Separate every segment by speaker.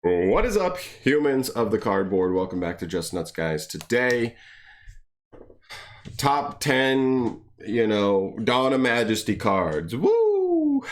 Speaker 1: What is up, humans of the cardboard? Welcome back to Just Nuts, guys. Today, top 10, Dawn of Majesty cards. Woo!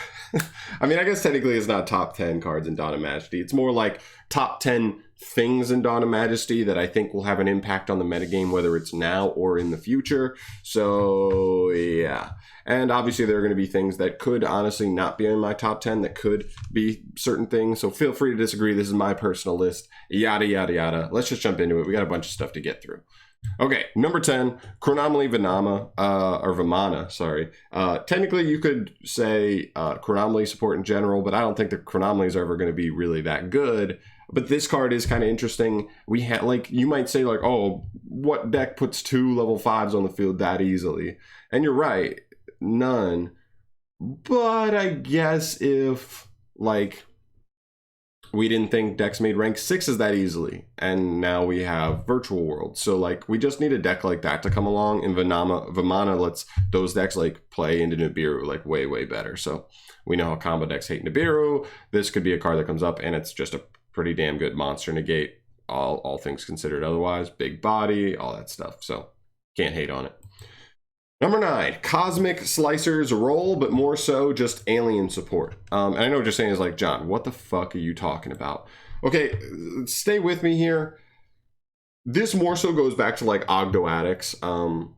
Speaker 1: I mean, I guess technically it's not top 10 cards in Dawn of Majesty. It's more like top 10 things in Dawn of Majesty that I think will have an impact on the metagame, whether it's now or in the future. So, yeah. And obviously there are going to be things that could honestly not be in my top 10 that could be certain things. So feel free to disagree. This is my personal list. Yada, yada, yada. Let's just jump into it. We got a bunch of stuff to get through. Okay, number 10, Chronometer Vanama, or Vamana, sorry. Technically, you could say Chronometer support in general, but I don't think the Chronometers are ever going to be really that good. But this card is kind of interesting. We had, like, you might say, like, oh, what deck puts 2 level 5s on the field that easily? And you're right, none. But I guess if, like, we didn't think decks made rank 6s that easily, and now we have Virtual World. So, like, we just need a deck like that to come along, and Vamana lets those decks, like, play into Nibiru, like, way, way better. So, we know how combo decks hate Nibiru. This could be a card that comes up, and it's just a pretty damn good monster negate, all things considered otherwise. Big body, all that stuff. So, can't hate on it. Number 9, Cosmic Slicer's role, but more so just alien support. And I know what you're saying is like, John, what the fuck are you talking about? Okay, stay with me here. This more so goes back to like Ogdo Addicts.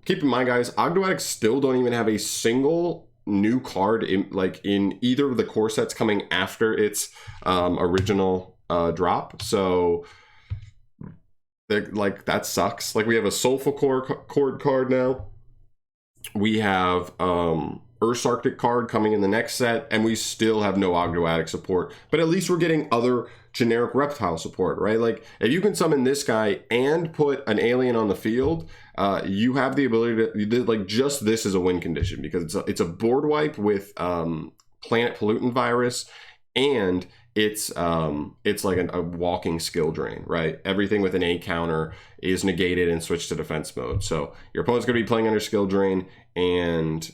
Speaker 1: Keep in mind, guys, Ogdo Addicts still don't even have a single new card in either of the core sets coming after its original drop. So, like, that sucks. Like, we have a Soulful Chord card now. We have Earth's Arctic card coming in the next set, and we still have no Ogdo Addict support. But at least we're getting other generic reptile support, right? Like, if you can summon this guy and put an alien on the field, you have the ability to, like, just this is a win condition, because it's a board wipe with Planet Pollutant Virus, and it's like a walking skill drain, right? Everything with an A counter is negated and switched to defense mode. So your opponent's going to be playing under skill drain, and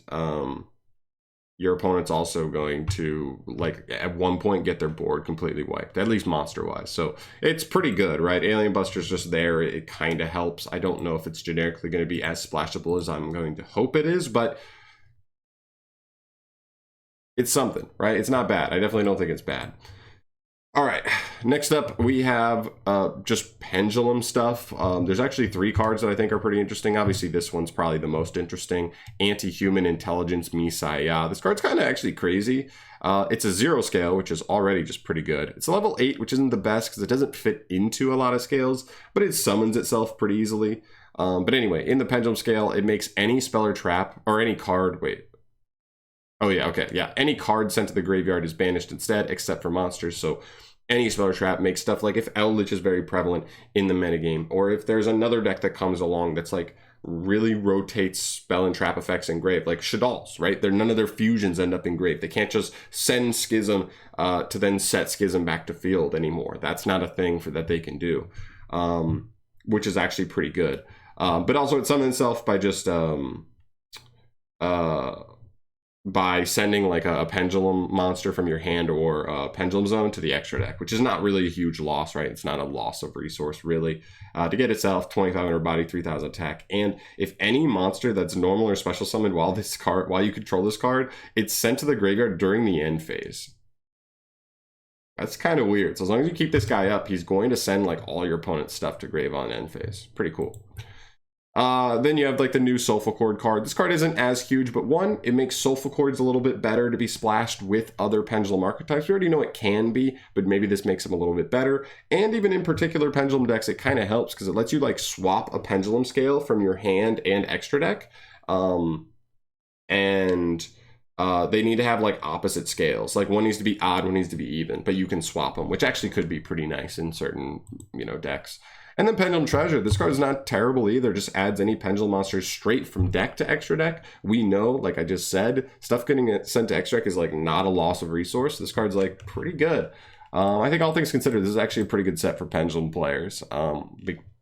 Speaker 1: your opponent's also going to, like, at one point get their board completely wiped, at least monster wise. So it's pretty good, right? Alien Buster's just there. It kind of helps. I don't know if it's generically going to be as splashable as I'm going to hope it is, but it's something, right? It's not bad. I definitely don't think it's bad. All right, next up we have just Pendulum stuff. There's actually 3 cards that I think are pretty interesting. Obviously, this one's probably the most interesting. Anti-Human Intelligence Misaya. This card's kind of actually crazy. It's a 0 scale, which is already just pretty good. It's a level 8, which isn't the best because it doesn't fit into a lot of scales, but it summons itself pretty easily. But anyway, in the Pendulum scale, it makes any spell or trap, or any card, oh yeah, okay, yeah. Any card sent to the graveyard is banished instead, except for monsters. So any spell or trap makes stuff like if Eldritch is very prevalent in the metagame, or if there's another deck that comes along that's like really rotates spell and trap effects in grave, like Shadal's, right? None of their fusions end up in grave. They can't just send Schism to then set Schism back to field anymore. That's not a thing that they can do, which is actually pretty good. But also it summons itself by just by sending like a Pendulum monster from your hand or a Pendulum Zone to the extra deck, which is not really a huge loss, right? It's not a loss of resource, really. To get itself 2,500 body, 3,000 attack. And if any monster that's normal or special summoned while you control this card, it's sent to the graveyard during the end phase. That's kind of weird. So as long as you keep this guy up, he's going to send like all your opponent's stuff to grave on end phase. Pretty cool. Then you have like the new Soulful Chord card. This card isn't as huge, but one, it makes Soulful Chords a little bit better to be splashed with other Pendulum archetypes. We already know it can be, but maybe this makes them a little bit better. And even in particular Pendulum decks, it kind of helps because it lets you like swap a Pendulum scale from your hand and extra deck. They need to have like opposite scales. Like one needs to be odd, one needs to be even, but you can swap them, which actually could be pretty nice in certain, decks. And then Pendulum Treasure. This card is not terrible either. Just adds any Pendulum monsters straight from deck to extra deck. We know, like I just said, stuff getting sent to extra deck is like not a loss of resource. This card's like pretty good. I think all things considered, this is actually a pretty good set for Pendulum players.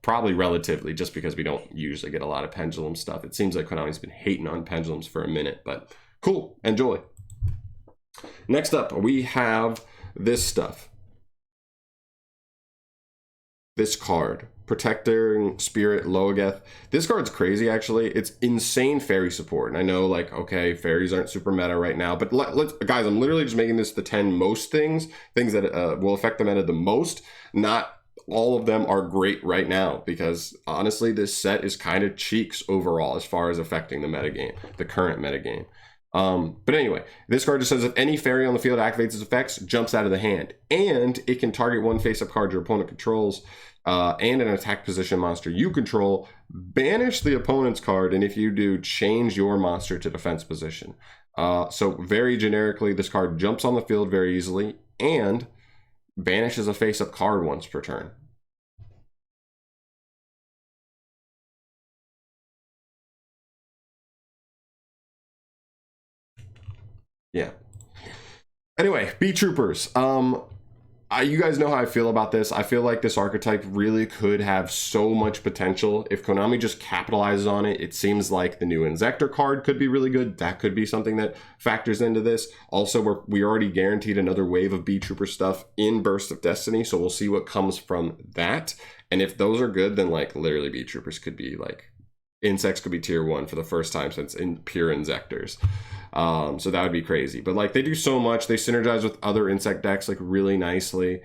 Speaker 1: Probably relatively, just because we don't usually get a lot of Pendulum stuff. It seems like Konami's been hating on Pendulums for a minute, but cool, enjoy. Next up, we have this stuff. this card, Protecting Spirit Loageth. This card's crazy, actually. It's insane fairy support. And I know, like, okay, fairies aren't super meta right now, but let's, guys, I'm literally just making this the 10 most things that will affect the meta the most. Not all of them are great right now, because honestly, this set is kind of cheeks overall as far as affecting the metagame, the current metagame. But anyway, this card just says if any fairy on the field activates its effects, jumps out of the hand, and it can target one face-up card your opponent controls and an attack position monster you control, banish the opponent's card, and if you do, change your monster to defense position. So very generically, this card jumps on the field very easily and banishes a face-up card once per turn. Yeah. Anyway, Beat Troopers. You guys know how I feel about this. I feel like this archetype really could have so much potential if Konami just capitalizes on it. It seems like the new Inzektor card could be really good. That could be something that factors into this. Also, we already guaranteed another wave of Beat Trooper stuff in Burst of Destiny, so we'll see what comes from that. And if those are good, then like literally Beat Troopers could be like, insects could be tier 1 for the first time since in pure Inzektors. So that would be crazy. But like they do so much. They synergize with other insect decks like really nicely.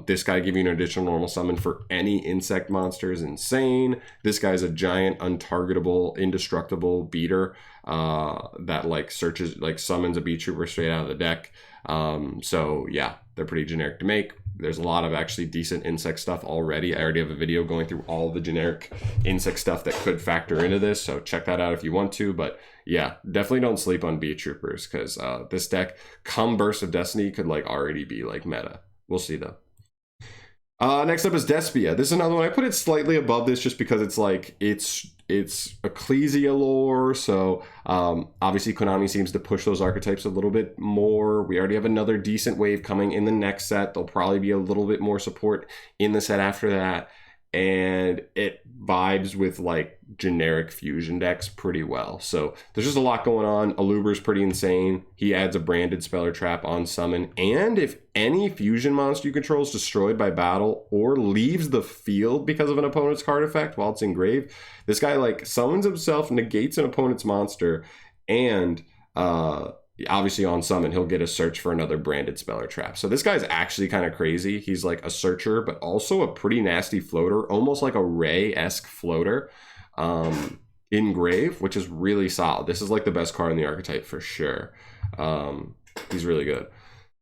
Speaker 1: This guy giving you an additional normal summon for any insect monster is insane. This guy's a giant, untargetable, indestructible beater that like summons a Beat Trooper straight out of the deck. So yeah, they're pretty generic to make. There's a lot of actually decent insect stuff already. I already have a video going through all the generic insect stuff that could factor into this, so check that out if you want to. But yeah, definitely don't sleep on Beat Troopers, because this deck, come Burst of Destiny, could like already be like meta. We'll see though. Next up is Despia. This is another one. I put it slightly above this just because it's like, it's Ecclesia lore, so obviously Konami seems to push those archetypes a little bit more. We already have another decent wave coming in the next set. There'll probably be a little bit more support in the set after that, and it vibes with like generic fusion decks pretty well. So there's just a lot going on. Aluber's pretty insane. He adds a branded Speller Trap on summon, and if any fusion monster you control is destroyed by battle or leaves the field because of an opponent's card effect while it's engraved, this guy like summons himself, negates an opponent's monster, and obviously on summon he'll get a search for another branded Speller Trap. So this guy's actually kind of crazy. He's like a searcher, but also a pretty nasty floater, almost like a Ray-esque floater in grave, which is really solid. This is like the best card in the archetype for sure. He's really good.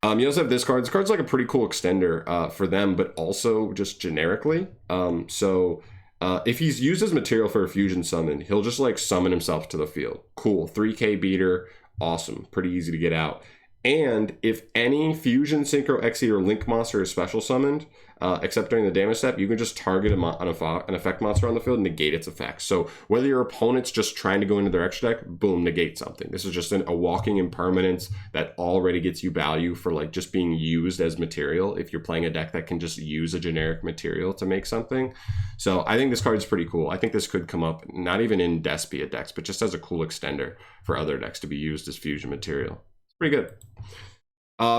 Speaker 1: You also have this card. This card's like a pretty cool extender for them, but also just generically. If he's used as material for a fusion summon, he'll just like summon himself to the field. Cool, 3k beater, awesome, pretty easy to get out. And if any fusion, synchro, Xe, or link monster is special summoned, except during the damage step, you can just target an effect monster on the field and negate its effects. So whether your opponent's just trying to go into their extra deck, boom, negate something. This is just a walking impermanence that already gets you value for like just being used as material if you're playing a deck that can just use a generic material to make something. So I think this card is pretty cool. I think this could come up not even in Despia decks, but just as a cool extender for other decks to be used as fusion material. It's pretty good.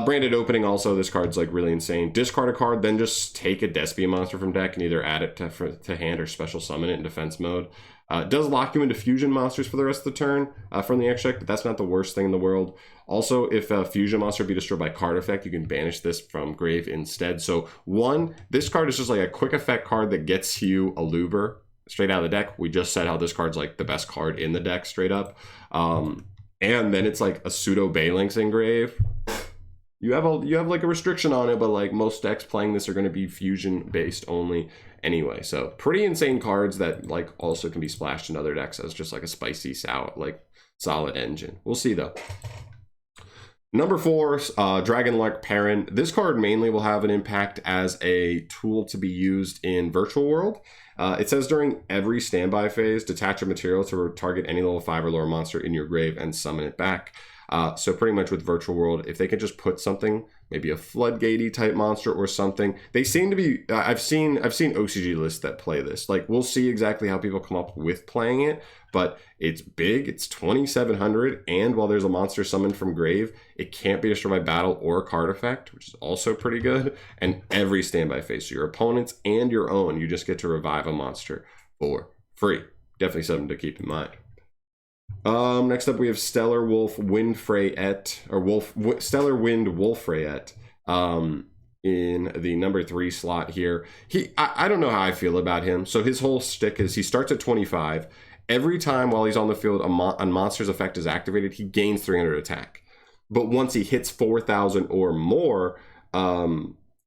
Speaker 1: Branded opening also, this card's like really insane. Discard a card, then just take a Despia monster from deck and either add it to hand or special summon it in defense mode. It does lock you into fusion monsters for the rest of the turn from the extra deck, but that's not the worst thing in the world. Also, if a fusion monster be destroyed by card effect, you can banish this from grave instead. So one, this card is just like a quick effect card that gets you a Luber straight out of the deck. We just said how this card's like the best card in the deck straight up. And then it's like a pseudo Balinx engrave. You have like a restriction on it, but like most decks playing this are going to be fusion based only anyway. So pretty insane cards that like also can be splashed in other decks as just like a spicy sour, like solid engine. We'll see though. Number 4, Dragonlark Perrin. This card mainly will have an impact as a tool to be used in Virtual World. It says during every standby phase, detach a material to target any level 5 or lower monster in your grave and summon it back. So pretty much with Virtual World, if they could just put something, maybe a floodgatey type monster or something, they seem to be. I've seen OCG lists that play this. Like, we'll see exactly how people come up with playing it, but it's big. It's 2,700, and while there's a monster summoned from grave, it can't be destroyed by battle or card effect, which is also pretty good. And every standby phase, so your opponents and your own, you just get to revive a monster for free. Definitely something to keep in mind. Next up we have Stellar Wolf Windfrayet, or Stellar Wind Wolfrayet, in the number 3 slot here. I don't know how I feel about him. So his whole shtick is he starts at 25. Every time while he's on the field, a monster's effect is activated, he gains 300 attack. But once he hits 4,000 or more,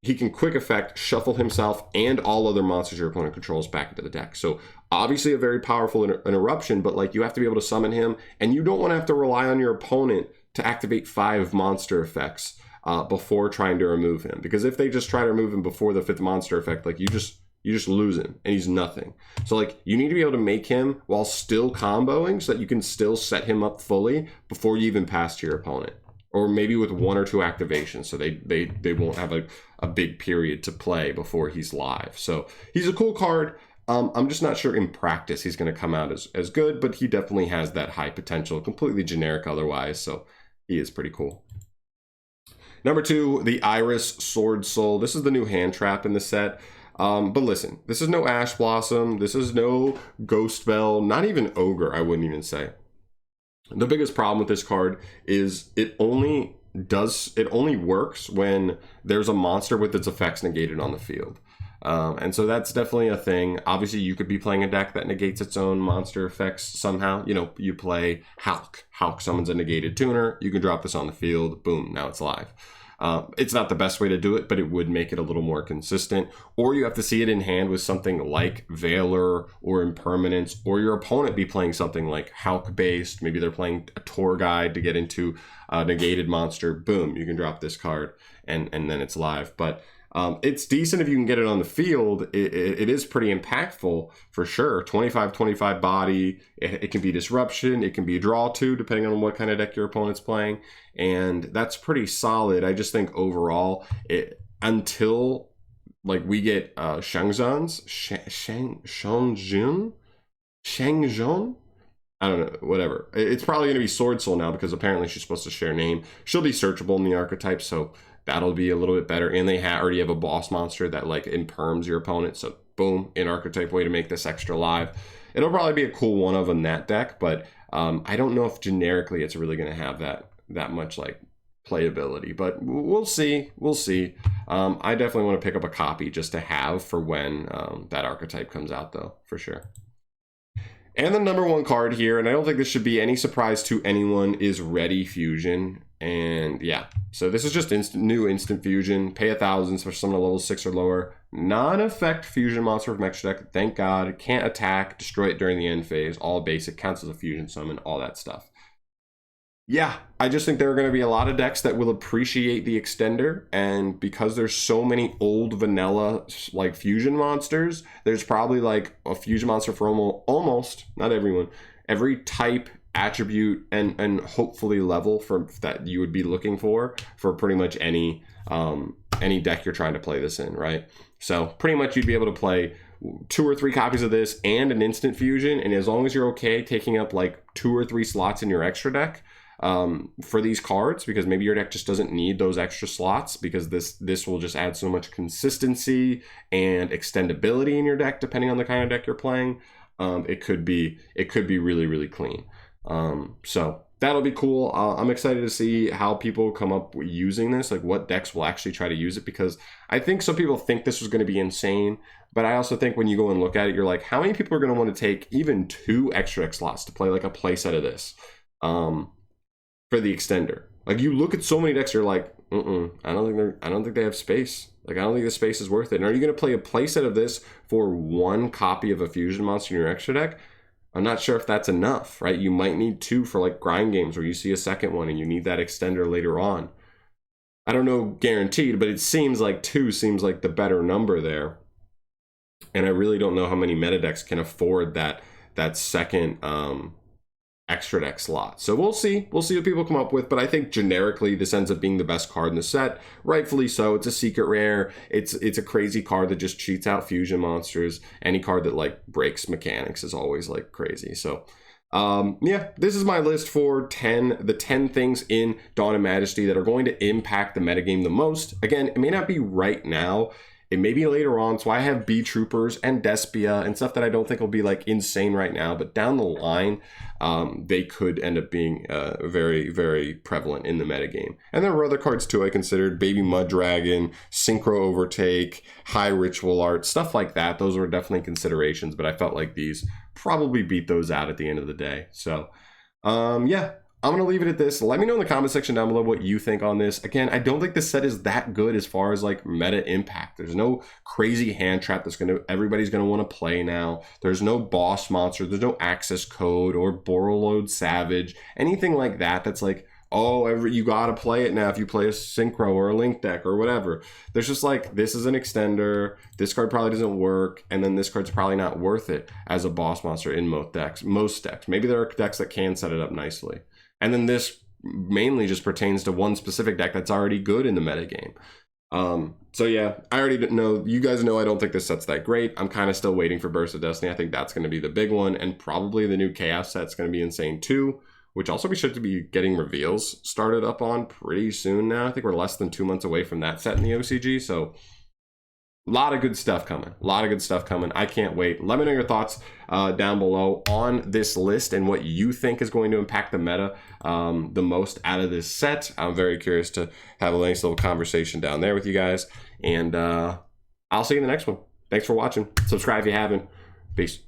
Speaker 1: he can quick effect shuffle himself and all other monsters your opponent controls back into the deck. So obviously a very powerful interruption, but like, you have to be able to summon him, and you don't want to have to rely on your opponent to activate 5 monster effects before trying to remove him. Because if they just try to remove him before the 5th monster effect, like, you just lose him and he's nothing. So like, you need to be able to make him while still comboing so that you can still set him up fully before you even pass to your opponent. Or maybe with 1 or 2 activations, so they won't have a big period to play before he's live. So he's a cool card. I'm just not sure in practice he's going to come out as good, but he definitely has that high potential, completely generic otherwise, so he is pretty cool. Number 2, the Iris Sword Soul. This is the new hand trap in the set. But listen, this is no Ash Blossom, this is no Ghost Bell, not even Ogre, I wouldn't even say. The biggest problem with this card is it only works when there's a monster with its effects negated on the field. And so that's definitely a thing. Obviously, you could be playing a deck that negates its own monster effects somehow. You know, you play Hulk. Hulk summons a negated tuner. You can drop this on the field. Boom, now it's live. It's not the best way to do it, but it would make it a little more consistent. Or you have to see it in hand with something like Veiler or Impermanence, or your opponent be playing something like Hulk-based. Maybe they're playing a tour guide to get into a negated monster. Boom, you can drop this card, and then it's live. But it's decent if you can get it on the field. It is pretty impactful for sure. 25-25 body. It can be disruption. It can be a draw too, depending on what kind of deck your opponent's playing. And that's pretty solid. I just think overall, until like we get Shangzhon's Shangjun, I don't know, whatever. It's probably going to be Sword Soul now because apparently she's supposed to share a name. She'll be searchable in the archetype, so that'll be a little bit better. And they already have a boss monster that like imperms your opponent. So boom, in archetype way to make this extra live. It'll probably be a cool one of in that deck, but I don't know if generically it's really going to have that much like playability, but we'll see. I definitely want to pick up a copy just to have for when that archetype comes out though, for sure. And the number 1 card here, and I don't think this should be any surprise to anyone, is Ready Fusion. And yeah, so this is just new instant fusion. Pay 1,000 for someone level 6 or lower. Non-effect fusion monster from extra deck. Thank God. Can't attack. Destroy it during the end phase. All basic. Counts as a fusion summon. All that stuff. Yeah, I just think there are going to be a lot of decks that will appreciate the extender, and because there's so many old vanilla like fusion monsters, there's probably like a fusion monster for almost not everyone, every type, attribute, and hopefully level for that you would be looking for pretty much any deck you're trying to play this in, right? So pretty much you'd be able to play 2 or 3 copies of this and an instant fusion, and as long as you're okay taking up like 2 or 3 slots in your extra deck for these cards, because maybe your deck just doesn't need those extra slots, because this will just add so much consistency and extendability in your deck depending on the kind of deck you're playing. It could be really, really clean. So that'll be cool. I'm excited to see how people come up with using this, like what decks will actually try to use it, because I think some people think this was going to be insane, but I also think when you go and look at it, you're like, how many people are going to want to take even 2 extra deck slots to play like a play set of this for the extender? Like, you look at so many decks, you're like, I don't think they have space. Like, I don't think the space is worth it. And are you going to play a play set of this for 1 copy of a fusion monster in your extra deck? I'm not sure if that's enough, right? You might need 2 for like grind games where you see a second one and you need that extender later on. I don't know guaranteed, but it seems like 2 seems like the better number there. And I really don't know how many meta decks can afford that second extra deck slot. So we'll see what people come up with, but I think generically this ends up being the best card in the set, rightfully so. It's a secret rare, it's a crazy card that just cheats out fusion monsters. Any card that like breaks mechanics is always like crazy. So yeah, this is my list for the 10 things in Dawn of Majesty that are going to impact the metagame the most. Again, it may not be right now, it may be later on, so I have B Troopers and Despia and stuff that I don't think will be like insane right now, but down the line, they could end up being very, very prevalent in the metagame. And there were other cards too I considered, Baby Mud Dragon, Synchro Overtake, High Ritual Art, stuff like that. Those were definitely considerations, but I felt like these probably beat those out at the end of the day. So yeah, I'm going to leave it at this. Let me know in the comment section down below what you think on this. Again, I don't think this set is that good as far as like meta impact. There's no crazy hand trap that's everybody's going to want to play now. There's no boss monster. There's no access code or Borreload Savage, anything like that that's like, oh, you got to play it now if you play a Synchro or a Link deck or whatever. There's just like, this is an extender, this card probably doesn't work, and then this card's probably not worth it as a boss monster in most decks. Maybe there are decks that can set it up nicely. And then this mainly just pertains to one specific deck that's already good in the metagame. So yeah, I already know, you guys know I don't think this set's that great. I'm kind of still waiting for Burst of Destiny. I think that's going to be the big one, and probably the new Chaos set's going to be insane too, which also we should be getting reveals started up on pretty soon now. I think we're less than 2 months away from that set in the OCG, so a lot of good stuff coming. I can't wait. Let me know your thoughts down below on this list and what you think is going to impact the meta the most out of this set. I'm very curious to have a nice little conversation down there with you guys. And I'll see you in the next one. Thanks for watching. Subscribe if you haven't. Peace.